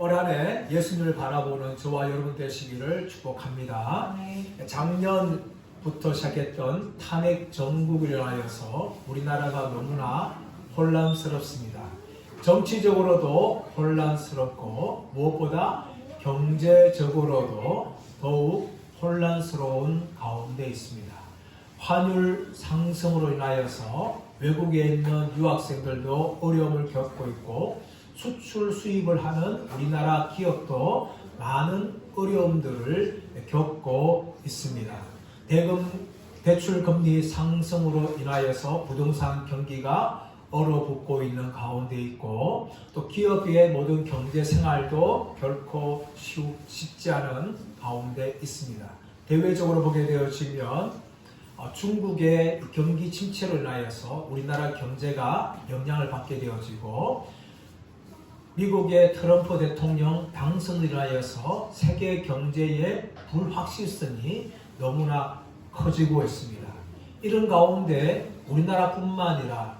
올 한해 예수님을 바라보는 저와 여러분 되시기를 축복합니다. 작년부터 시작했던 탄핵 정국을 인하여서 우리나라가 너무나 혼란스럽습니다. 정치적으로도 혼란스럽고 무엇보다 경제적으로도 더욱 혼란스러운 가운데 있습니다. 환율 상승으로 인하여서 외국에 있는 유학생들도 어려움을 겪고 있고 수출 수입을 하는 우리나라 기업도 많은 어려움들을 겪고 있습니다. 대출 금리 상승으로 인하여서 부동산 경기가 얼어붙고 있는 가운데 있고 또 기업의 모든 경제 생활도 결코 쉽지 않은 가운데 있습니다. 대외적으로 보게 되어지면 중국의 경기 침체로 인하여서 우리나라 경제가 영향을 받게 되어지고 미국의 트럼프 대통령 당선으로 인하여서 세계 경제의 불확실성이 너무나 커지고 있습니다. 이런 가운데 우리나라뿐만 아니라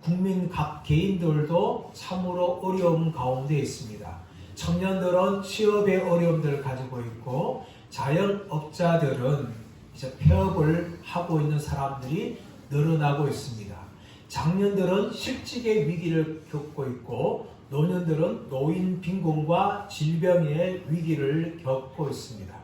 국민 각 개인들도 참으로 어려움 가운데 있습니다. 청년들은 취업의 어려움들을 가지고 있고 자영업자들은 이제 폐업을 하고 있는 사람들이 늘어나고 있습니다. 장년들은 실직의 위기를 겪고 있고 노년들은 노인 빈곤과 질병의 위기를 겪고 있습니다.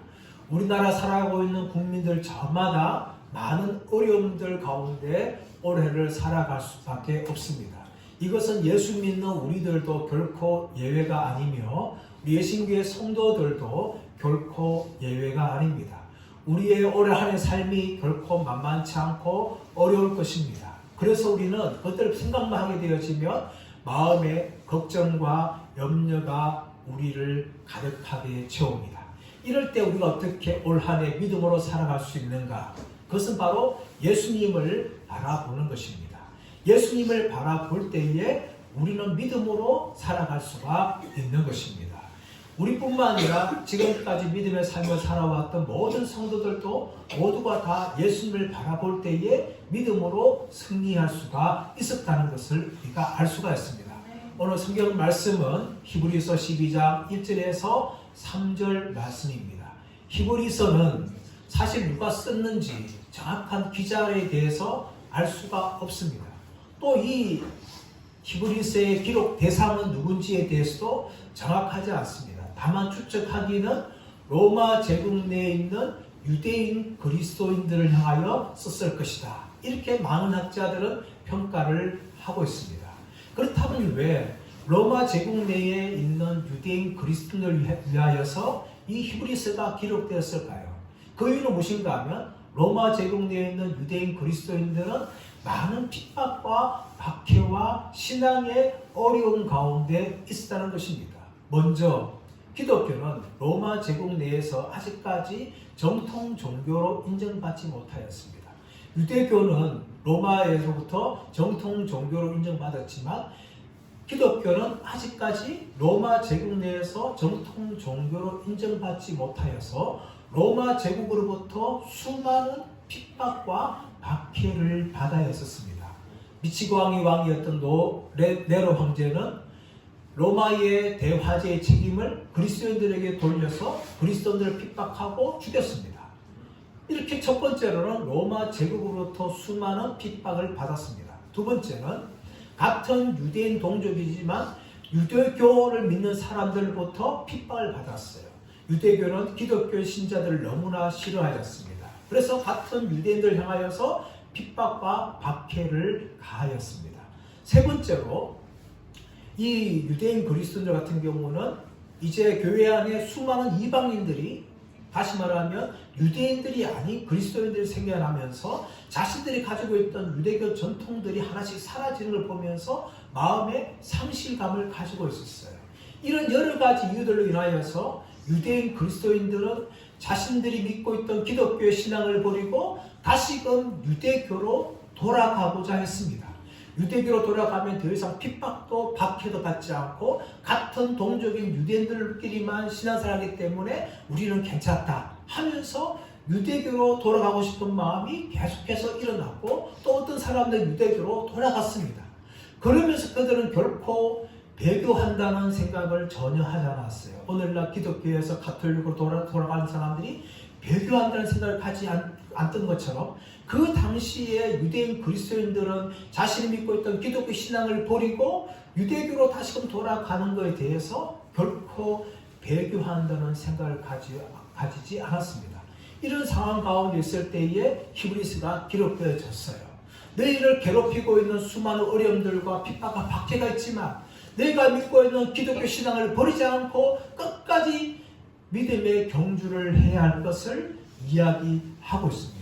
우리나라 살아가고 있는 국민들 저마다 많은 어려움들 가운데 올해를 살아갈 수밖에 없습니다. 이것은 예수 믿는 우리들도 결코 예외가 아니며 우리 예신교회 성도들도 결코 예외가 아닙니다. 우리의 올해 한해 삶이 결코 만만치 않고 어려울 것입니다. 그래서 우리는 그것들을 생각만 하게 되어지면 마음에 걱정과 염려가 우리를 가득하게 채웁니다. 이럴 때 우리가 어떻게 올 한해 믿음으로 살아갈 수 있는가? 그것은 바로 예수님을 바라보는 것입니다. 예수님을 바라볼 때에 우리는 믿음으로 살아갈 수가 있는 것입니다. 우리뿐만 아니라 지금까지 믿음의 삶을 살아왔던 모든 성도들도 모두가 다 예수님을 바라볼 때에 믿음으로 승리할 수가 있었다는 것을 우리가 알 수가 있습니다. 오늘 성경 말씀은 히브리서 12장 1절에서 3절 말씀입니다. 히브리서는 사실 누가 썼는지 정확한 기자에 대해서 알 수가 없습니다. 또 이 히브리서의 기록 대상은 누군지에 대해서도 정확하지 않습니다. 다만 추측하기는 로마 제국 내에 있는 유대인 그리스도인들을 향하여 썼을 것이다. 이렇게 많은 학자들은 평가를 하고 있습니다. 그렇다면 왜 로마 제국 내에 있는 유대인 그리스도인을 위하여서 이 히브리서가 기록되었을까요? 그 이유는 무엇인가 하면 로마 제국 내에 있는 유대인 그리스도인들은 많은 핍박과 박해와 신앙의 어려움 가운데 있었다는 것입니다. 먼저 기독교는 로마 제국 내에서 아직까지 정통 종교로 인정받지 못하였습니다. 유대교는 로마에서부터 정통 종교로 인정받았지만 기독교는 아직까지 로마 제국 내에서 정통 종교로 인정받지 못하여서 로마 제국으로부터 수많은 핍박과 박해를 받아야 했었습니다. 미치광이 왕이었던 네로 황제는 로마의 대화제의 책임을 그리스도인들에게 돌려서 그리스도인들을 핍박하고 죽였습니다. 이렇게 첫 번째로는 로마 제국으로부터 수많은 핍박을 받았습니다. 두 번째는 같은 유대인 동족이지만 유대교를 믿는 사람들로부터 핍박을 받았어요. 유대교는 기독교 신자들을 너무나 싫어하였습니다. 그래서 같은 유대인들 향하여서 핍박과 박해를 가하였습니다. 세 번째로 이 유대인 그리스도인들 같은 경우는 이제 교회 안에 수많은 이방인들이 다시 말하면 유대인들이 아닌 그리스도인들이 생겨나면서 자신들이 가지고 있던 유대교 전통들이 하나씩 사라지는 걸 보면서 마음에 상실감을 가지고 있었어요. 이런 여러 가지 이유들로 인하여서 유대인 그리스도인들은 자신들이 믿고 있던 기독교의 신앙을 버리고 다시금 유대교로 돌아가고자 했습니다. 유대교로 돌아가면 더 이상 핍박도 박해도 받지 않고 같은 동족인 유대인들끼리만 신앙생활하기 때문에 우리는 괜찮다 하면서 유대교로 돌아가고 싶은 마음이 계속해서 일어났고 또 어떤 사람들은 유대교로 돌아갔습니다. 그러면서 그들은 결코 배교한다는 생각을 전혀 하지 않았어요. 오늘날 기독교에서 가톨릭으로 돌아가는 사람들이 배교한다는 생각을 가지 않던 것처럼 그 당시에 유대인 그리스도인들은 자신이 믿고 있던 기독교 신앙을 버리고 유대교로 다시금 돌아가는 것에 대해서 결코 배교한다는 생각을 가지지 않았습니다. 이런 상황 가운데 있을 때에 히브리서가 기록되어졌어요. 너희를 괴롭히고 있는 수많은 어려움들과 핍박과 박해가 있지만 내가 믿고 있는 기독교 신앙을 버리지 않고 끝까지 믿음의 경주를 해야 할 것을 이야기하고 있습니다.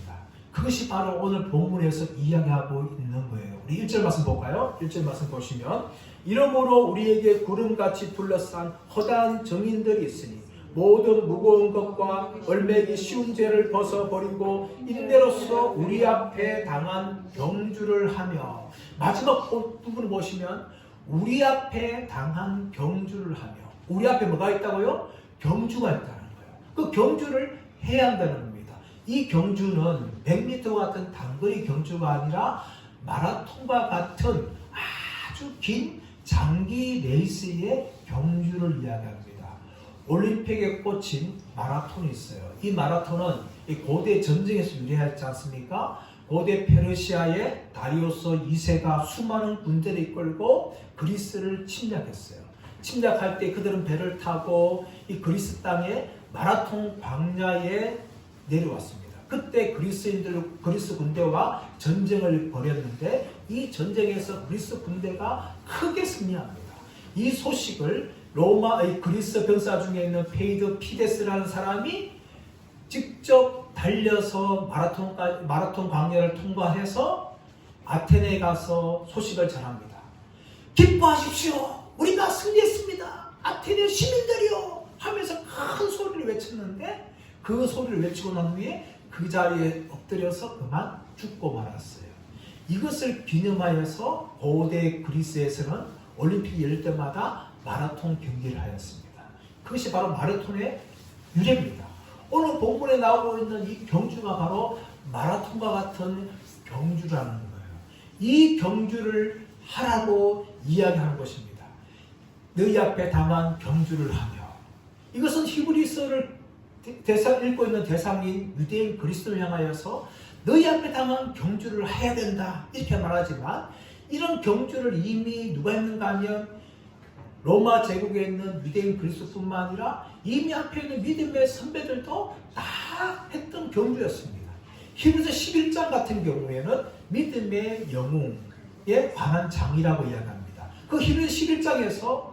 그것이 바로 오늘 본문에서 이야기하고 있는 거예요. 우리 1절 말씀 볼까요? 1절 말씀 보시면 이러므로 우리에게 구름같이 둘러싼 허다한 정인들이 있으니 모든 무거운 것과 얼매기 쉬운 죄를 벗어버리고 인내로서 우리 앞에 당한 경주를 하며 마지막 부분을 보시면 우리 앞에 당한 경주를 하며 우리 앞에 뭐가 있다고요? 경주가 있다는 거예요. 그 경주를 해야 한다는 겁니다. 이 경주는 100m 같은 단거리 경주가 아니라 마라톤과 같은 아주 긴 장기 레이스의 경주를 이야기합니다. 올림픽에 꽂힌 마라톤이 있어요. 이 마라톤은 고대 전쟁에서 유래하지 않습니까? 고대 페르시아의 다리우스 2세가 수많은 군대를 이끌고 그리스를 침략했어요. 침략할 때 그들은 배를 타고 이 그리스 땅에 마라톤 광야에 내려왔습니다. 그때 그리스 군대와 전쟁을 벌였는데 이 전쟁에서 그리스 군대가 크게 승리합니다. 이 소식을 로마의 그리스 병사 중에 있는 페이드 피데스라는 사람이 직접 달려서 마라톤 광야를 통과해서 아테네에 가서 소식을 전합니다. 기뻐하십시오. 우리가 승리했습니다. 아테네 시민들이요. 하면서 큰 소리를 외쳤는데 그 소리를 외치고 난 후에 그 자리에 엎드려서 그만 죽고 말았어요. 이것을 기념하여서 고대 그리스에서는 올림픽이 열릴 때마다 마라톤 경기를 하였습니다. 그것이 바로 마라톤의 유래입니다. 오늘 본문에 나오고 있는 이 경주가 바로 마라톤과 같은 경주라는 거예요. 이 경주를 하라고 이야기하는 것입니다. 너희 앞에 당한 경주를 하며 이것은 히브리서를 읽고 있는 대상인 유대인 그리스도를 향하여서 너희 앞에 당한 경주를 해야 된다 이렇게 말하지만 이런 경주를 이미 누가 했는가 하면 로마 제국에 있는 유대인 그리스도뿐만 아니라 이미 앞에 있는 믿음의 선배들도 다 했던 경주였습니다. 히브리서 11장 같은 경우에는 믿음의 영웅에 관한 장이라고 이야기합니다. 그 히브리서 11장에서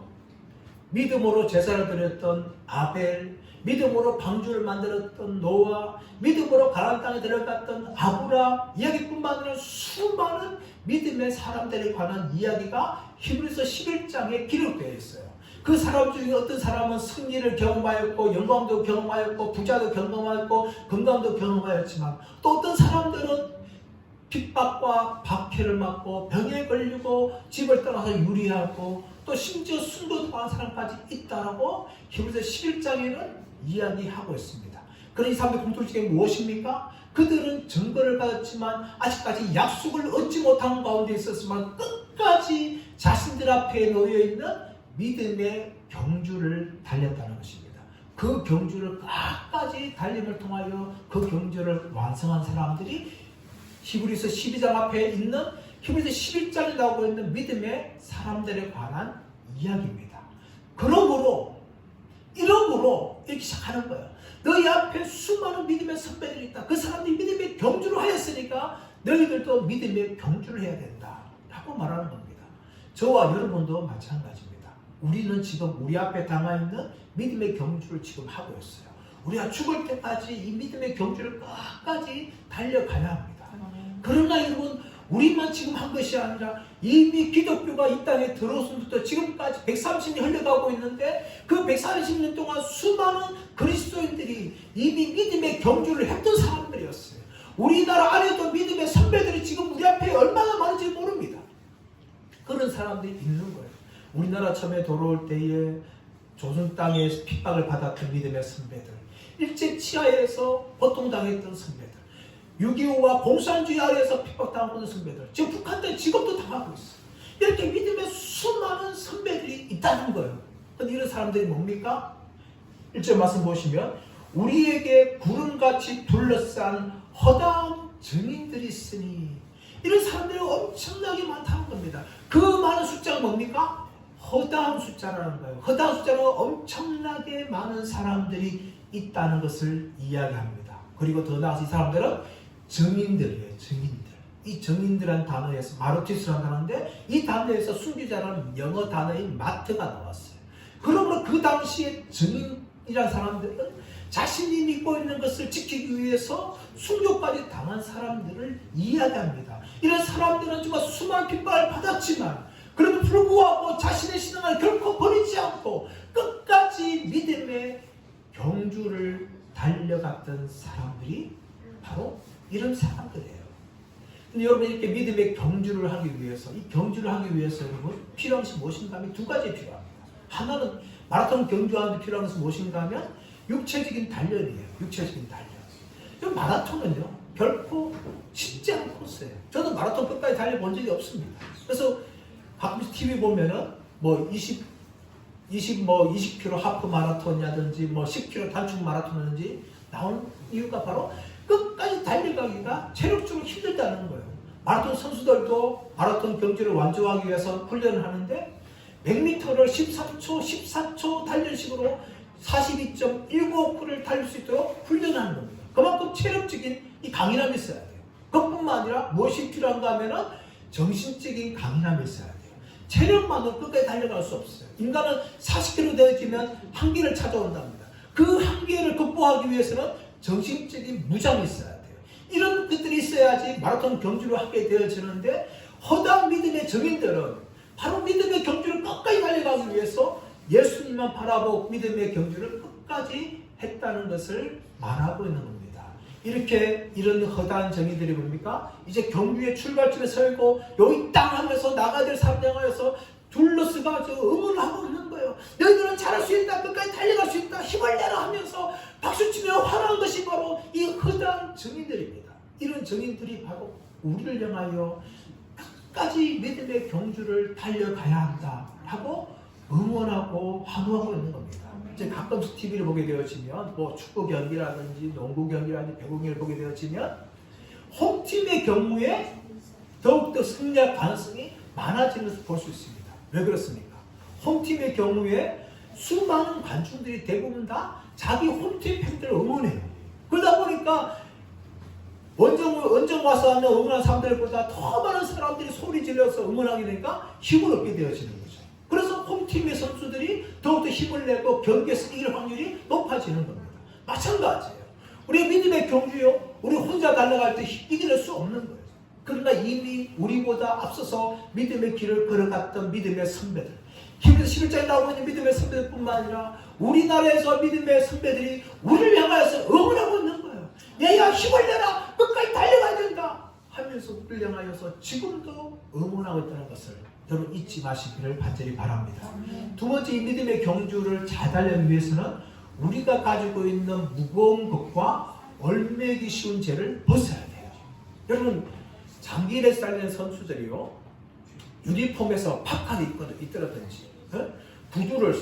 믿음으로 제사를 드렸던 아벨, 믿음으로 방주를 만들었던 노아, 믿음으로 가나안 땅에 들어갔던 아브라 이야기뿐만 아니라 수많은 믿음의 사람들에 관한 이야기가 히브리서 11장에 기록되어 있어요. 그 사람 중에 어떤 사람은 승리를 경험하였고 영광도 경험하였고 부자도 경험하였고 건강도 경험하였지만 또 어떤 사람들은 핍박과 박해를 맞고 병에 걸리고 집을 떠나서 유리하고 또 심지어 순교도 당한 사람까지 있다라고 히브리서 11장에는 이야기하고 있습니다. 그런 이 사람들의 공통점이 무엇입니까? 그들은 증거를 받았지만 아직까지 약속을 얻지 못한 가운데 있었지만 끝까지 자신들 앞에 놓여있는 믿음의 경주를 달렸다는 것입니다. 그 경주를 끝까지 달림을 통하여 그 경주를 완성한 사람들이 히브리서 12장 앞에 있는 히브리서 11장에 나오고 있는 믿음의 사람들에 관한 이야기입니다. 그러므로 이렇게 시작하는 거예요. 너희 앞에 수많은 믿음의 선배들이 있다. 그 사람들이 믿음의 경주를 하였으니까 너희들도 믿음의 경주를 해야 된다 라고 말하는 겁니다. 저와 여러분도 마찬가지입니다. 우리는 지금 우리 앞에 당하있는 믿음의 경주를 지금 하고 있어요. 우리가 죽을 때까지 이 믿음의 경주를 끝까지 달려가야 합니다. 그러나 여러분 우리만 지금 한 것이 아니라 이미 기독교가 이 땅에 들어오면부터 지금까지 130년이 흘러가고 있는데 그 130년 동안 수많은 그리스도인들이 이미 믿음의 경주를 했던 사람들이었어요. 우리나라 안에도 믿음의 선배들이 지금 우리 앞에 얼마나 많은지 모릅니다. 그런 사람들이 있는 거예요. 우리나라 처음에 돌아올 때에 조선 땅에 핍박을 받았던 믿음의 선배들, 일제 치하에서 고통당했던 선배들, 6.25와 공산주의 아래에서 핍박당하고 있는 선배들, 지금 북한 때 지금도 당하고 있어요. 이렇게 믿음의 수많은 선배들이 있다는 거예요. 근데 이런 사람들이 뭡니까? 1절 말씀 보시면 우리에게 구름같이 둘러싼 허다한 증인들이 있으니, 이런 사람들이 엄청나게 많다는 겁니다. 그 많은 숫자가 뭡니까? 허다한 숫자라는 거예요. 허다한 숫자는 엄청나게 많은 사람들이 있다는 것을 이야기합니다. 그리고 더 나아가서 이 사람들은 증인들이에요. 증인들. 이 증인들이라는 단어에서 마르티스라는 단어인데, 이 단어에서 순교자라는 영어 단어인 마트가 나왔어요. 그러므로 그 당시에 증인이라는 사람들은 자신이 믿고 있는 것을 지키기 위해서 순교까지 당한 사람들을 이야기합니다. 이런 사람들은 정말 수많은 핍박을 받았지만 그래도 불구하고 자신의 신앙을 결코 버리지 않고 끝까지 믿음의 경주를 달려갔던 사람들이 바로 이런 사람들이에요. 근데 여러분, 이렇게 믿음의 경주를 하기 위해서, 이 경주를 하기 위해서 여러분 필요한 것이 무엇인가 하면 두 가지 필요합니다. 하나는 마라톤 경주하는데 필요한 것은 무엇인가 하면 육체적인 단련이에요. 육체적인 단련. 이 마라톤은요 결코 쉽지 않은 코스예요. 저도 마라톤 끝까지 달려본 적이 없습니다. 그래서 가끔씩 TV 보면은 뭐 20km 하프 마라톤이라든지 뭐 10km 단축 마라톤이라든지 나온 이유가 바로 끝까지 달려가기가 체력적으로 힘들다는 거예요. 마라톤 선수들도 마라톤 경주를 완주하기 위해서 훈련을 하는데 100m를 13초, 14초 달려식으로 42.195km를 달릴 수 있도록 훈련하는 겁니다. 그만큼 체력적인 이 강인함이 있어야 돼요. 그것뿐만 아니라 무엇이 필요한가 하면은 정신적인 강인함이 있어야 돼요. 체력만으로 끝까지 달려갈 수 없어요. 인간은 40km 되어지면 한계를 찾아온답니다. 그 한계를 극복하기 위해서는 정신적인 무장이 있어야 돼요. 이런 것들이 있어야지 마라톤 경주를 하게 되어지는데, 허다한 믿음의 정인들은 바로 믿음의 경주를 끝까지 달려가기 위해서 예수님만 바라보고 믿음의 경주를 끝까지 했다는 것을 말하고 있는 겁니다. 이렇게 이런 허다한 정의들이 뭡니까? 이제 경주의 출발점에 서고 여기 땅 하면서 나가야 될 사람들 향해서 둘러서가지고 응원을 하고 있는 거예요. 너희들은 잘할 수 있다, 끝까지 달려갈 수 있다, 힘을 내라 하면서 박수치며 환호한 것이 바로 이 허다한 정의들입니다. 이런 정의들이 바로 우리를 향하여 끝까지 믿음의 경주를 달려가야 한다라고 응원하고 환호하고 있는 겁니다. 이제 가끔씩 TV를 보게 되어지면 뭐 축구 경기라든지 농구 경기라든지 배구 경기를 보게 되어지면 홈팀의 경우에 더욱더 승리할 가능성이 많아지는 것을 볼 수 있습니다. 왜 그렇습니까? 홈팀의 경우에 수많은 관중들이 대부분 다 자기 홈팀 팬들을 응원해요. 그러다 보니까 원정 와서 하는 응원하는 사람들보다 더 많은 사람들이 소리 질러서 응원하게 되니까 힘을 얻게 되어지는 거죠. 그래서 홈팀의 선수들이 더욱더 힘을 내고 경기에서 이길 확률이 높아지는 겁니다. 마찬가지예요. 우리 믿음의 경주요, 우리 혼자 달려갈 때 이길 수 없는 거예요. 그러나 이미 우리보다 앞서서 믿음의 길을 걸어갔던 믿음의 선배들, 히브리서 11장에 나오고 있는 믿음의 선배들뿐만 아니라 우리나라에서 믿음의 선배들이 우리를 향하여서 응원하고 있는 거예요. 얘야, 힘을 내라, 끝까지 달려가야 된다 하면서 우리를 향하여서 지금도 응원하고 있다는 것을 여러분 잊지 마시기를 간절히 바랍니다. 두 번째, 이 믿음의 경주를 잘 달리기 위해서는 우리가 가지고 있는 무거운 것과 얼매기 쉬운 죄를 벗어야 돼요. 여러분, 장기 레이스 달리는 선수들이요, 유니폼에서 파카를 입더라든지 구두를,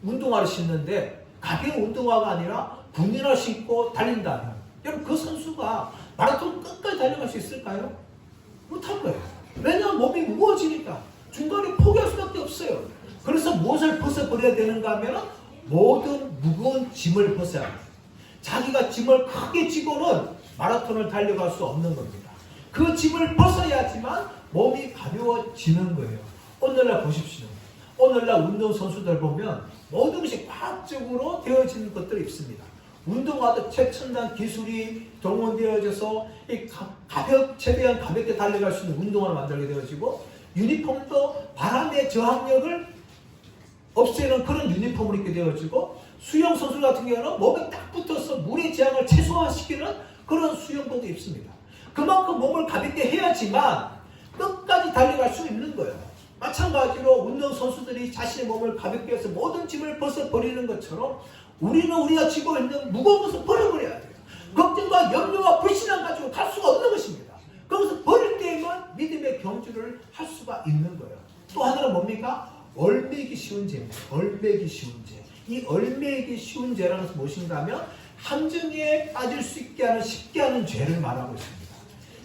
운동화를 신는데 가벼운 운동화가 아니라 군인화를 신고 달린다면, 여러분 그 선수가 마라톤 끝까지 달려갈 수 있을까요? 못할 거예요. 왜냐하면 몸이 무거워지니까 중간에 포기할 수밖에 없어요. 그래서 무엇을 벗어버려야 되는가 하면 모든 무거운 짐을 벗어야 돼요. 자기가 짐을 크게 지고는 마라톤을 달려갈 수 없는 겁니다. 그 짐을 벗어야지만 몸이 가벼워지는 거예요. 오늘날 보십시오. 오늘날 운동선수들 보면 모든 것이 과학적으로 되어지는 것들이 있습니다. 운동화도 최첨단 기술이 동원되어져서 최대한 가볍게 달려갈 수 있는 운동화를 만들게 되어지고, 유니폼도 바람의 저항력을 없애는 그런 유니폼을 입게 되어지고, 수영 선수 같은 경우는 몸에 딱 붙어서 물의 저항을 최소화시키는 그런 수영복도 입습니다. 그만큼 몸을 가볍게 해야지만 끝까지 달려갈 수 있는 거예요. 마찬가지로 운동선수들이 자신의 몸을 가볍게 해서 모든 짐을 벗어버리는 것처럼 우리는 우리가 지고 있는 무거운 것을 버려버려야 돼요. 걱정과 염려와 불신앙 가지고 갈 수가 없는 것입니다. 그것을 버릴 때에만 믿음의 경주를 할 수가 있는 거예요. 또 하나는 뭡니까? 얼매기 쉬운 죄입니다. 얼매기 쉬운 죄. 이 얼매기 쉬운 죄라는 것은 무엇인가 하면 함정에 빠질 수 있게 하는 쉽게 하는 죄를 말하고 있습니다.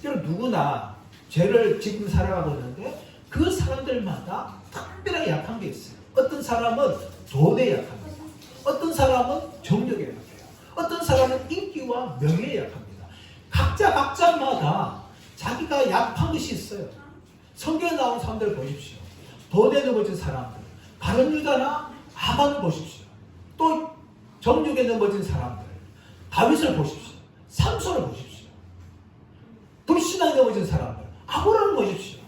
여러분 누구나 죄를 지금 살아가고 있는데 그 사람들마다 특별하게 약한 게 있어요. 어떤 사람은 돈에 약합니다. 어떤 사람은 정력에 약해요. 어떤 사람은 인기와 명예에 약합니다. 각자마다 자기가 약한 것이 있어요. 성경에 나온 사람들을 보십시오. 돈에 넘어진 사람들, 가룟 유다나 하만을 보십시오. 또 정욕에 넘어진 사람들, 다윗을 보십시오. 삼손을 보십시오. 불신앙에 넘어진 사람들, 아브라함을 보십시오.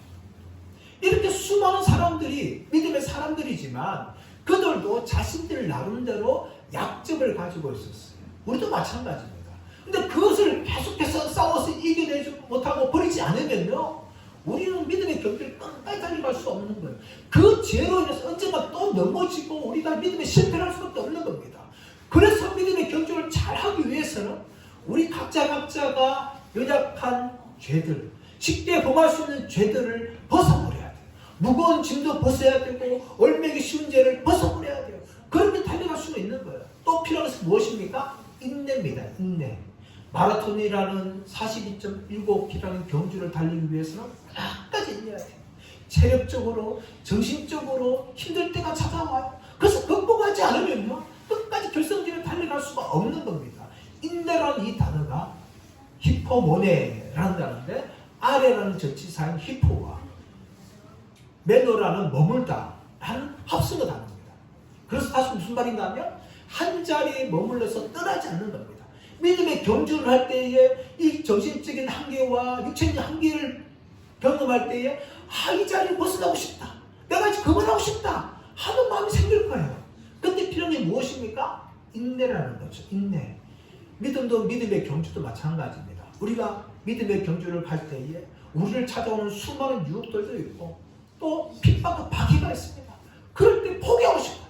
이렇게 수많은 사람들이 믿음의 사람들이지만 그들도 자신들 나름대로 약점을 가지고 있었어요. 우리도 마찬가지입니다. 근데 그것을 계속해서 싸워서 이겨내지 못하고 버리지 않으면요, 우리는 믿음의 경기를 끝까지 달려갈 수 없는 거예요. 그 죄로 인해서 언젠가 또 넘어지고 우리가 믿음에 실패할 수밖에 없는 겁니다. 그래서 믿음의 경주를 잘하기 위해서는 우리 각자가 연약한 죄들, 쉽게 범할 수 있는 죄들을 벗어버려야 돼요. 무거운 짐도 벗어야 되고 얼매기 쉬운 죄를 벗어버려야 돼요. 그렇게 달려갈 수가 있는 거예요. 또 필요한 것은 무엇입니까? 인내입니다. 인내. 마라톤이라는 42.195km라는 경주를 달리기 위해서는 끝까지 인내해야 돼요. 체력적으로, 정신적으로 힘들 때가 찾아와요. 그래서 극복하지 않으면요, 끝까지 결승지를 달려갈 수가 없는 겁니다. 인내라는 이 단어가 히포모네라는 단어인데 아래라는 전치사인 히포와 메노라는 머물다 라는 합성어 단어입니다. 그래서 다시 무슨 말인가 하면 한 자리에 머물러서 떠나지 않는 겁니다. 믿음의 경주를 할 때에 이 정신적인 한계와 육체적인 한계를 경험할 때에 이 자리를 벗어나고 싶다, 내가 이제 그만하고 싶다 하는 마음이 생길 거예요. 그때 필요한 게 무엇입니까? 인내라는 거죠. 인내. 믿음도 믿음의 경주도 마찬가지입니다. 우리가 믿음의 경주를 갈 때에 우리를 찾아오는 수많은 유혹들도 있고 또 핍박과 박해가 있습니다. 그럴 때 포기하고 싶어요.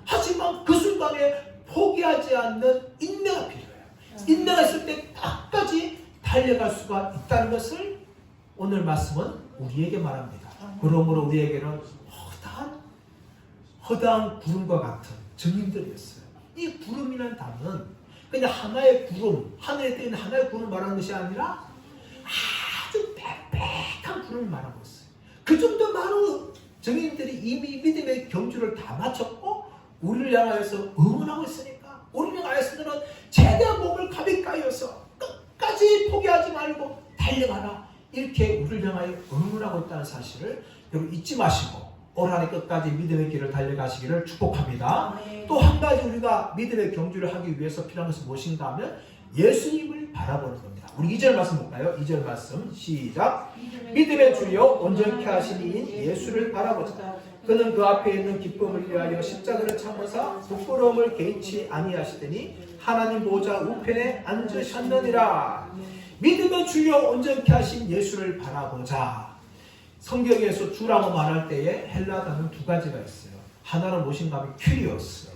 하지만 그 순간에 포기하지 않는 인내가 필요해요. 인내가 있을 때 끝까지 달려갈 수가 있다는 것을 오늘 말씀은 우리에게 말합니다. 그러므로 우리에게는 허다한 구름과 같은 증인들이었어요. 이 구름이라는 단어는 그냥 하나의 구름, 하늘에 떠 있는 하나의 구름 말하는 것이 아니라 아주 빽빽한 구름을 말하고 있어요. 그 정도 많은 증인들이 이미 믿음의 경주를 다 마쳤고 우리를 향하여서 응원하고 있으니까 우리를 향하여서는 최대한 몸을 가볍게 하여서 끝까지 포기하지 말고 달려가라, 이렇게 우리를 향하여 응원하고 있다는 사실을 여러분 잊지 마시고 올 한 해 끝까지 믿음의 길을 달려가시기를 축복합니다. 또 한 가지 우리가 믿음의 경주를 하기 위해서 필요한 것은 무엇인가 하면 예수님을 바라보는 겁니다. 우리 2절 말씀 볼까요? 2절 말씀 시작. 믿음의 주여 온전케 하신 이인 예수를 바라보자. 그는 그 앞에 있는 기쁨을 위하여 십자가를 참으사 부끄러움을 개의치 아니하시더니 하나님 보좌 우편에 앉으셨느니라. 믿음의 주여 온전케 하신 예수를 바라보자. 성경에서 주라고 말할 때에 헬라 단어는 두 가지가 있어요. 하나는 무엇인가 하면 큐리오스,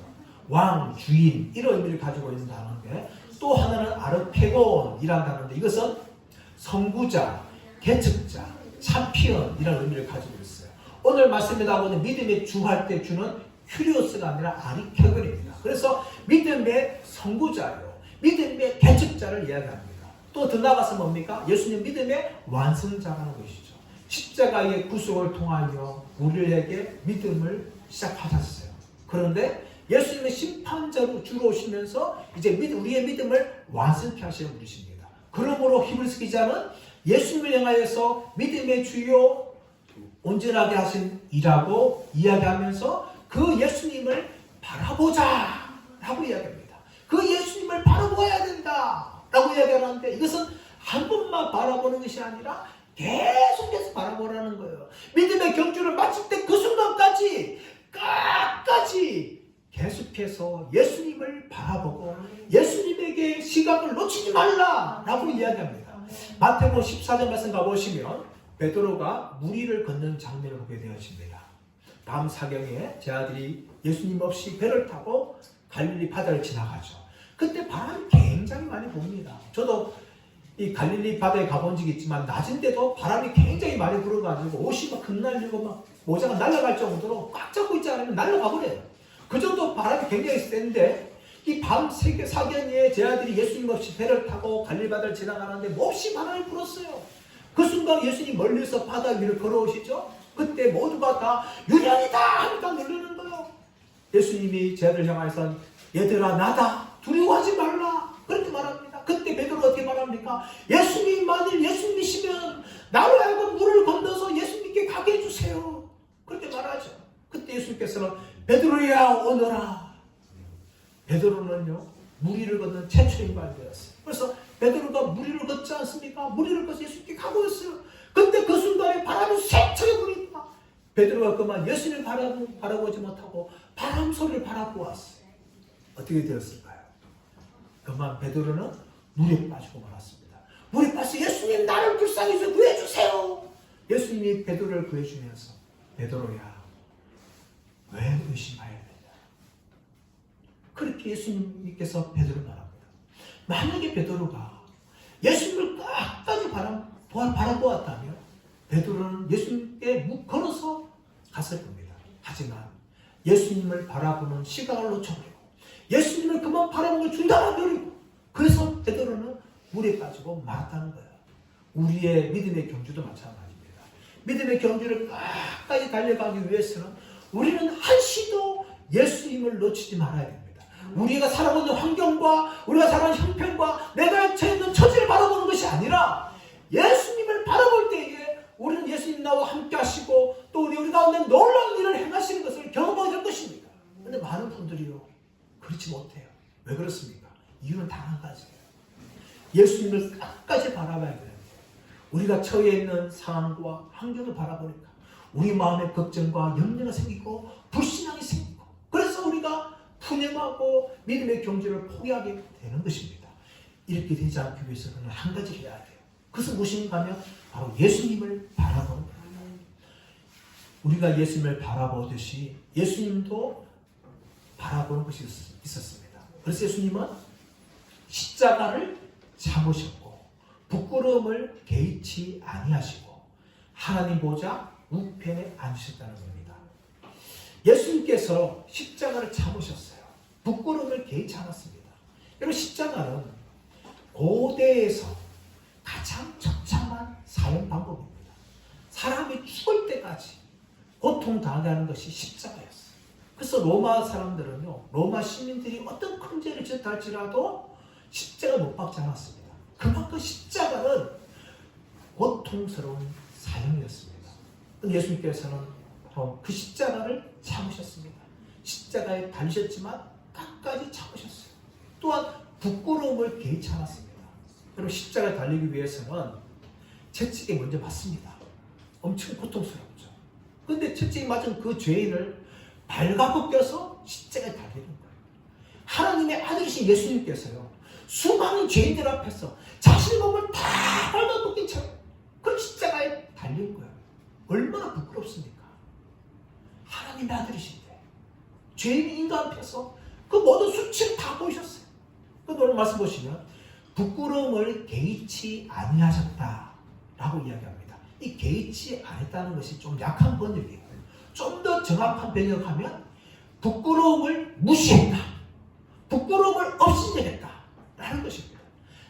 왕, 주인, 이런 의미를 가지고 있는 단어인데 또 하나는 아르페곤이라는 단어인데 이것은 선구자, 개척자, 챔피언이라는 의미를 가지고 있어요. 오늘 말씀에 나오는 믿음의 주 할 때 주는 큐리오스가 아니라 아리케곤입니다. 그래서 믿음의 선구자요, 믿음의 개척자를 이야기합니다. 또 더 나아가서 뭡니까? 예수님 믿음의 완성자라는 것이죠. 십자가의 구속을 통하여 우리에게 믿음을 시작하셨어요. 그런데 예수님은 심판자로 주로 오시면서 이제 우리의 믿음을 완성케 하시는 분이십니다. 그러므로 히브리서 기자는 예수님을 향하여서 믿음의 주요 온전하게 하신 이라고 이야기하면서 그 예수님을 바라보자 라고 이야기합니다. 그 예수님을 바라보아야 된다 라고 이야기하는데 이것은 한 번만 바라보는 것이 아니라 계속해서 바라보라는 거예요. 믿음의 경주를 마칠 때 그 순간까지 끝까지 계속해서 예수님을 바라보고 예수님에게 시각을 놓치지 말라라고 이야기합니다. 마태복음 14장 말씀 가보시면 베드로가 물 위를 걷는 장면을 보게 되어집니다. 밤 사경에 제 아들이 예수님 없이 배를 타고 갈릴리 바다를 지나가죠. 그때 바람이 굉장히 많이 붑니다. 저도 이 갈릴리 바다에 가본 적이 있지만 낮인데도 바람이 굉장히 많이 불어가지고 옷이 막 흩날리고 막 모자가 날아갈 정도로 꽉 잡고 있지 않으면 날아가 버려요. 그 정도 바람이 굉장히 센데 이 밤 사견이에 제 아들이 예수님 없이 배를 타고 갈릴리 바다를 지나가는데 몹시 바람이 불었어요. 그 순간 예수님 멀리서 바다 위를 걸어오시죠. 그때 모두가 다 유령이다 하니까 놀라는 거예요. 예수님이 제 아들 향해서 얘들아 나다 두려워하지 말라 그렇게 말합니다. 그때 베드로가 어떻게 말합니까? 예수님 만일 예수님이시면 나로 하여금 물을 건너서 예수님께 가게 해주세요 그렇게 말하죠. 그때 예수님께서는 베드로야 오너라. 베드로는요 무리를 걷는 최초의 인물이었어요. 그래서 베드로가 무리를 걷지 않습니까? 무리를 걷어서 예수님께 가고 있어요. 근데 그 순간에 바람이 세차게 부니까 베드로가 그만 예수님을 바라보지 못하고 바람 소리를 바라보았어요. 어떻게 되었을까요? 그만 베드로는 물에 빠지고 말았습니다. 물에 빠져 예수님 나를 불쌍히 좀 구해주세요. 예수님이 베드로를 구해주면서 베드로야 왜 의심해야 되냐. 그렇게 예수님께서 베드로를 말합니다. 만약에 베드로가 예수님을 끝까지 바라보았다면 베드로는 예수님께 걸어서 갔을 겁니다. 하지만 예수님을 바라보는 시각을 놓쳐버리고 예수님을 그만 바라보는 걸 중단해버리고 그래서 베드로는 물에 빠지고 말았다는 거예요. 우리의 믿음의 경주도 마찬가지입니다. 믿음의 경주를 끝까지 달려가기 위해서는 우리는 한시도 예수님을 놓치지 말아야 됩니다. 우리가 살아가고 있는 환경과 우리가 살아가는 형편과 내가 처해 있는 처지를 바라보는 것이 아니라 예수님을 바라볼 때에 우리는 예수님 나와 함께 하시고 또 우리 가운데 놀라운 일을 행하시는 것을 경험하게 될 것입니다. 그런데 많은 분들이요 그렇지 못해요. 왜 그렇습니까? 이유는 단 한 가지예요. 예수님을 끝까지 바라봐야 되는데 우리가 처해 있는 상황과 환경을 바라보니까 우리 마음에 걱정과 염려가 생기고 불신앙이 생기고 그래서 우리가 푸념하고 믿음의 경주를 포기하게 되는 것입니다. 이렇게 되지 않기 위해서는 한 가지 해야 돼요. 그것은 무엇인가 하면 바로 예수님을 바라보는 거예요. 우리가 예수님을 바라보듯이 예수님도 바라보는 것이 있었습니다. 그래서 예수님은 십자가를 참으셨고 부끄러움을 개의치 아니하시고 하나님 보좌 우편에 앉으셨다는 겁니다. 예수님께서 십자가를 참으셨어요. 부끄러움을 개의치 않았습니다. 여러분 십자가는 고대에서 가장 처참한 사형 방법입니다. 사람이 죽을 때까지 고통당하게 하는 것이 십자가였어요. 그래서 로마 사람들은요, 로마 시민들이 어떤 큰 죄를 지었다 할지라도 십자가 못 박지 않았습니다. 그만큼 십자가는 고통스러운 사형이었습니다. 예수님께서는 그 십자가를 참으셨습니다. 십자가에 달리셨지만 끝까지 참으셨어요. 또한 부끄러움을 개의치 않았습니다. 그럼 십자가에 달리기 위해서는 채찍에 먼저 맞습니다. 엄청 고통스럽죠. 그런데 채찍에 맞은 그 죄인을 발가벗겨서 십자가에 달리는 거예요. 하나님의 아들이신 예수님께서요, 수많은 죄인들 앞에서 자신의 몸을 다 발가벗긴 채 그 십자가에 달린 거예요. 얼마나 부끄럽습니까? 하나님의 아들이신데 죄인 인간 앞에서 그 모든 수치를 다 보이셨어요. 그 오늘 말씀 보시면 부끄러움을 개의치 아니하셨다라고 이야기합니다. 이 개의치 않았다는 것이 좀 약한 번역이에요. 좀 더 정확한 번역하면 부끄러움을 무시했다, 부끄러움을 없애겠다 라는 것입니다.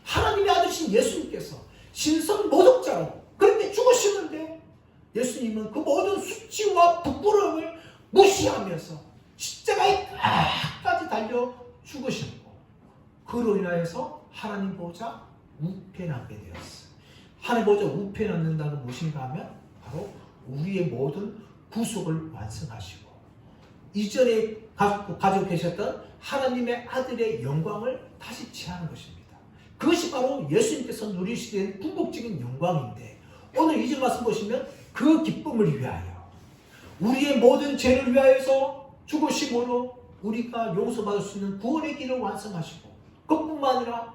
하나님의 아들이신 예수님께서 신성 모독자로 그렇게 죽으시는데 예수님은 그 모든 수치와 부끄러움을 무시하면서 십자가에 끝까지 달려 죽으셨고 그로 인하여서 하나님 보좌 우편에 앉게 되었어요. 하나님 보좌 우편에 앉는다는 것은 무엇인가 하면 바로 우리의 모든 구속을 완성하시고 이전에 가지고 계셨던 하나님의 아들의 영광을 다시 취하는 것입니다. 그것이 바로 예수님께서 누리시는 궁극적인 영광인데 오늘 이절 말씀 보시면 그 기쁨을 위하여 우리의 모든 죄를 위하여서 죽으심으로 우리가 용서받을 수 있는 구원의 길을 완성하시고 그뿐만 아니라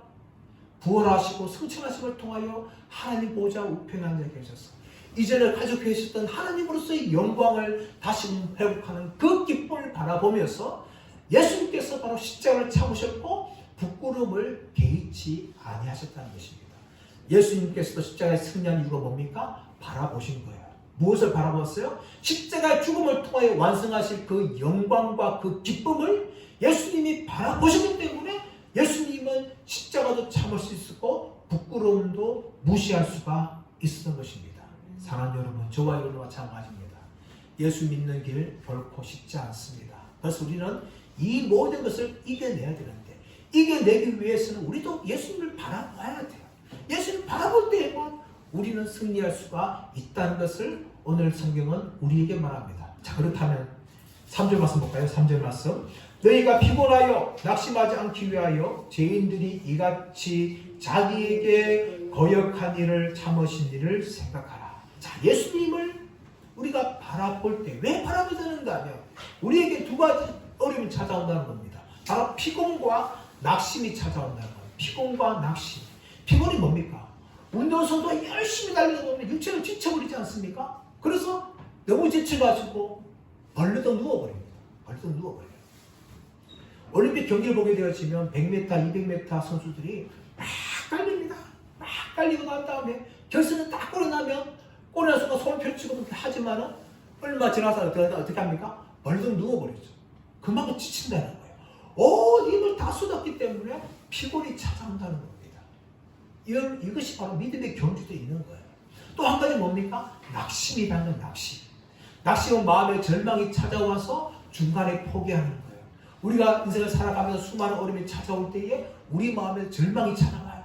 부활하시고 승천하심을 통하여 하나님 보좌 우편에 앉아 계셔서 이전에 가지고 계셨던 하나님으로서의 영광을 다시 회복하는 그 기쁨을 바라보면서 예수님께서 바로 십자가를 참으셨고 부끄러움을 개의치 아니하셨다는 것입니다. 예수님께서도 십자가에 승리한 이유가 뭡니까? 바라보신 거예요. 무엇을 바라봤어요? 십자가의 죽음을 통하여 완성하실 그 영광과 그 기쁨을 예수님이 바라보셨기 때문에 예수님은 십자가도 참을 수 있었고 부끄러움도 무시할 수가 있었던 것입니다. 사랑하는 여러분, 저와 여러분과 마찬가지입니다. 예수 믿는 길 결코 쉽지 않습니다. 그래서 우리는 이 모든 것을 이겨내야 되는데, 이겨내기 위해서는 우리도 예수님을 바라봐야 돼요. 예수님을 바라볼 때에만 우리는 승리할 수가 있다는 것을 오늘 성경은 우리에게 말합니다. 자, 그렇다면 3절 말씀 볼까요? 3절 말씀. 너희가 피곤하여 낙심하지 않기 위하여 죄인들이 이같이 자기에게 거역한 일을 참으신 일을 생각하라. 자, 예수님을 우리가 바라볼 때 왜 바라보게 되는가 하면 우리에게 두 가지 어려움이 찾아온다는 겁니다. 바로 피곤과 낙심이 찾아온다는 거예요. 피곤과 낙심. 피곤이 뭡니까? 운동선수가 열심히 달리다 보면 육체를 지쳐버리지 않습니까? 그래서 너무 지쳐가지고 벌르덩 누워버립니다. 벌르덩 누워버려요. 올림픽 경기를 보게 되어지면 100m, 200m 선수들이 막 달립니다. 막 달리고 난 다음에 결승은 딱 골이 나면 골이 난 순간 손을 펼치고 하지만은 얼마 지나서 어떻게 합니까? 벌르덩 누워버리죠. 그만큼 지친다는 거예요. 온 힘을 다 쏟았기 때문에 피곤이 찾아온다는 겁니다. 이것이 바로 믿음의 경주도 있는 거예요. 또 한 가지 뭡니까? 낙심이라는 낙심. 낙심은 마음의 절망이 찾아와서 중간에 포기하는 거예요. 우리가 인생을 살아가면서 수많은 어려움이 찾아올 때에 우리 마음에 절망이 찾아와요.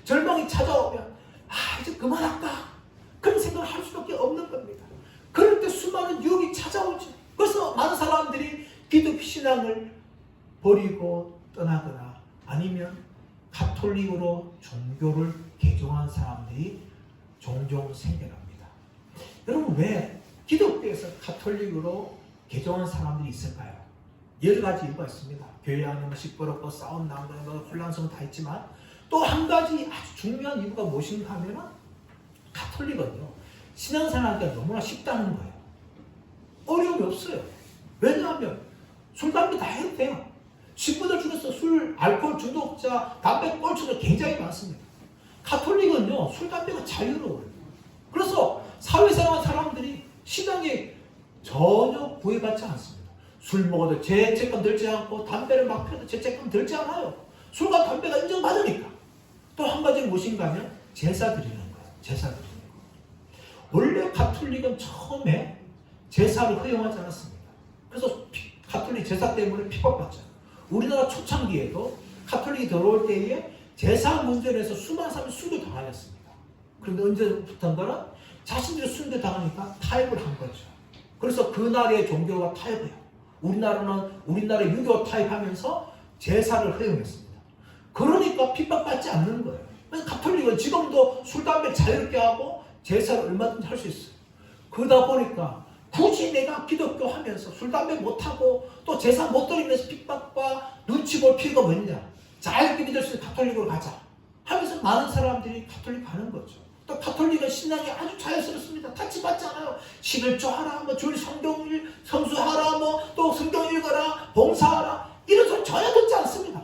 절망이 찾아오면 이제 그만할까? 그런 생각을 할 수밖에 없는 겁니다. 그럴 때 수많은 유혹이 찾아오죠. 그래서 많은 사람들이 기독교 신앙을 버리고 떠나거나 아니면 가톨릭으로 종교를 개종한 사람들이 종종 생겨납니다. 여러분, 왜 기독교에서 가톨릭으로 개종한 사람들이 있을까요? 여러 가지 이유가 있습니다. 교회 안에 시끄럽고 싸움 나고 혼란성 다 있지만 또 한 가지 아주 중요한 이유가 무엇인가 하면 가톨릭은요, 신앙생활하기가 너무나 쉽다는 거예요. 어려움이 없어요. 왜냐하면 술, 담배 다 해도 돼요. 친구들 중에서 술, 알코올 중독자, 담배 꼴초가 굉장히 많습니다. 가톨릭은요, 술, 담배가 자유로워요. 그래서 사회생활 사람들이 신앙에 전혀 구애받지 않습니다. 술 먹어도 죄책감 들지 않고 담배를 막 펴도 죄책감 들지 않아요. 술과 담배가 인정받으니까. 또 한 가지는 무엇인가 하면 제사 드리는 거예요. 제사 드리는 거. 원래 가톨릭은 처음에 제사를 허용하지 않았습니다. 그래서 가톨릭 제사 때문에 핍박받잖아요. 우리나라 초창기에도 가톨릭이 들어올 때에 제사 문제에서 수많은 사람이 순교당하였습니다. 그런데 언제부턴가는 자신들이 순교당하니까 타협을 한 거죠. 그래서 그날의 종교가 타협해요. 우리나라의 유교 타협하면서 제사를 허용했습니다. 그러니까 핍박받지 않는 거예요. 그래서 가톨릭은 지금도 술, 담배 자유롭게 하고 제사를 얼마든지 할 수 있어요. 그러다 보니까 굳이 내가 기독교 하면서 술, 담배 못하고 또 제사 못 드리면서 핍박과 눈치 볼 필요가 뭐냐. 자유롭게 믿을 수 있는 가톨릭으로 가자 하면서 많은 사람들이 가톨릭 가는 거죠. 또 가톨릭은 신앙이 아주 자연스럽습니다. 타치받지 않아요. 11조 하라, 주일 성경일 성수하라, 또 성경 읽어라, 봉사하라, 이런 소리 전혀 듣지 않습니다.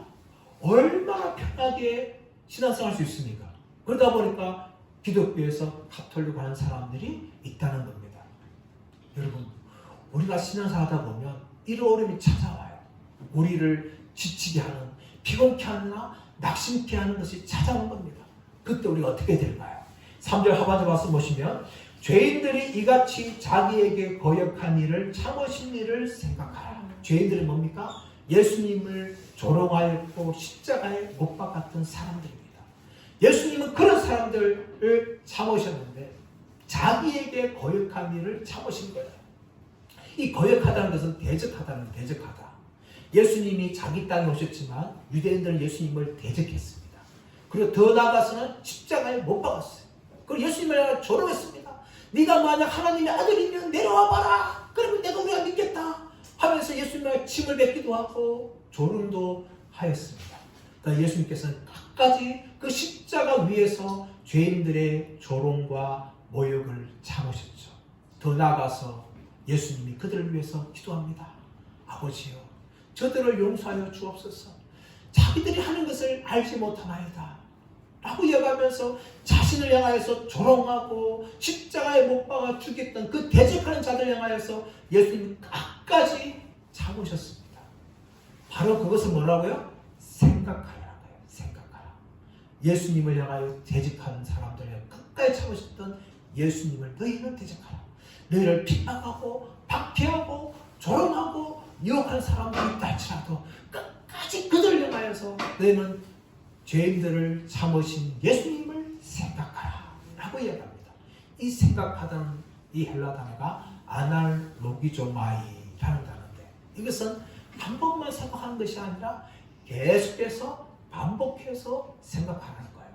얼마나 편하게 신앙생활 할 수 있습니까? 그러다 보니까 기독교에서 가톨릭 하는 사람들이 있다는 겁니다. 여러분, 우리가 신앙생활 하다 보면 이런 어려움이 찾아와요. 우리를 지치게 하는, 피곤케 하거나 낙심케 하는 것이 찾아오는 겁니다. 그때 우리가 어떻게 될까요? 3절 하반절 말씀 보시면 죄인들이 이같이 자기에게 거역한 일을 참으신 일을 생각하라. 죄인들은 뭡니까? 예수님을 조롱하였고 십자가에 못 박았던 사람들입니다. 예수님은 그런 사람들을 참으셨는데 자기에게 거역한 일을 참으신 거예요. 이 거역하다는 것은 대적하다는 대적하다. 예수님이 자기 땅에 오셨지만 유대인들은 예수님을 대적했습니다. 그리고 더 나아가서는 십자가에 못 박았어요. 그리고 예수님을 조롱했습니다. 네가 만약 하나님의 아들이면 내려와 봐라. 그러면 내가 우리가 믿겠다 하면서 예수님을 침을 뱉기도 하고 조롱도 하였습니다. 그러니까 예수님께서는 끝까지 그 십자가 위에서 죄인들의 조롱과 모욕을 참으셨죠. 더 나아가서 예수님이 그들을 위해서 기도합니다. 아버지요, 저들을 용서하여 주옵소서. 자기들이 하는 것을 알지 못하나이다. 라고 이야기하면서 자신을 향하여서 조롱하고 십자가에 못 박아 죽였던 그 대적하는 자들 향하여서 예수님 끝까지 참으셨습니다. 바로 그것은 뭐라고요? 생각하라고요. 생각하라. 예수님을 향하여 대적하는 사람들을 끝까지 참으셨던 예수님을 너희는 대적하라. 너희를 핍박하고 박해하고 조롱하고 유혹하는 사람들이 있다 할지라도 끝까지 그들을 향하여서 너희는 죄인들을 참으신 예수님을 생각하라 라고 이야기합니다. 이 생각하다는 이 헬라 단어가 아날로기조마이라는 단어인데, 이것은 한 번만 생각하는 것이 아니라 계속해서 반복해서 생각하는 거예요.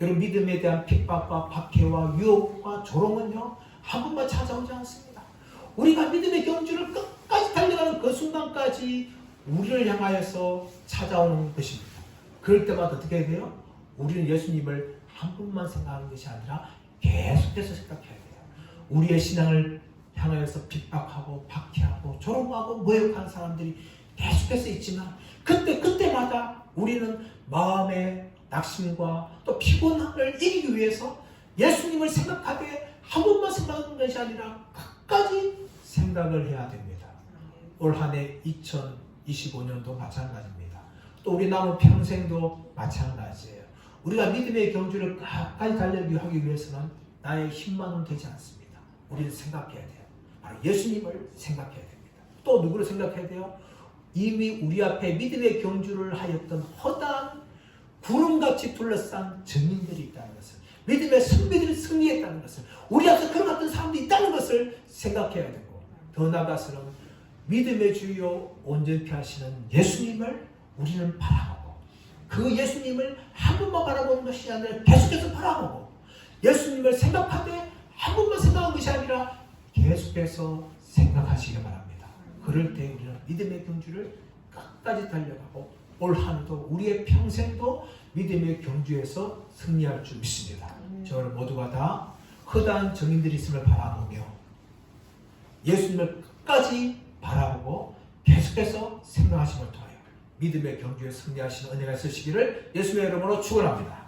여러분, 믿음에 대한 핍박과 박해와 유혹과 조롱은요 한 번만 찾아오지 않습니다. 우리가 믿음의 경주를 끝까지 달려가는 그 순간까지 우리를 향하여서 찾아오는 것입니다. 그럴 때마다 어떻게 해야 돼요? 우리는 예수님을 한 번만 생각하는 것이 아니라 계속해서 생각해야 돼요. 우리의 신앙을 향하여서 핍박하고 박해하고 조롱하고 모욕하는 사람들이 계속해서 있지만 그때마다 우리는 마음의 낙심과 또 피곤함을 이기기 위해서 예수님을 생각하되 한 번만 생각하는 것이 아니라 끝까지 생각을 해야 됩니다. 올 한 해 2025년도 마찬가지입니다. 또 우리 남은 평생도 마찬가지예요. 우리가 믿음의 경주를 끝까지 달리기 위해서는 나의 힘만은 되지 않습니다. 우리는 생각해야 돼요. 바로 예수님을 생각해야 됩니다. 또 누구를 생각해야 돼요? 이미 우리 앞에 믿음의 경주를 하였던 허다한 구름같이 둘러싼 증인들이 있다는 것을, 믿음의 승리들이 승리했다는 것을, 우리 앞에 그런 같은 사람들이 있다는 것을 생각해야 되고, 더 나아가서는 믿음의 주요 온전케 하시는 예수님을 우리는 바라보고, 그 예수님을 한 번만 바라보는 것이 아니라 계속해서 바라보고, 예수님을 생각하되 한 번만 생각하는 것이 아니라 계속해서 생각하시기 바랍니다. 그럴 때 우리는 믿음의 경주를 끝까지 달려가고 올 한해도 우리의 평생도 믿음의 경주에서 승리할 줄 믿습니다. 저를 모두가 다 허다한 증인들이 있음을 바라보며 예수님을 끝까지 바라보고 계속해서 생각하심을 통하여 믿음의 경주에 승리하시는 은혜가 있으시기를 예수의 이름으로 축원합니다.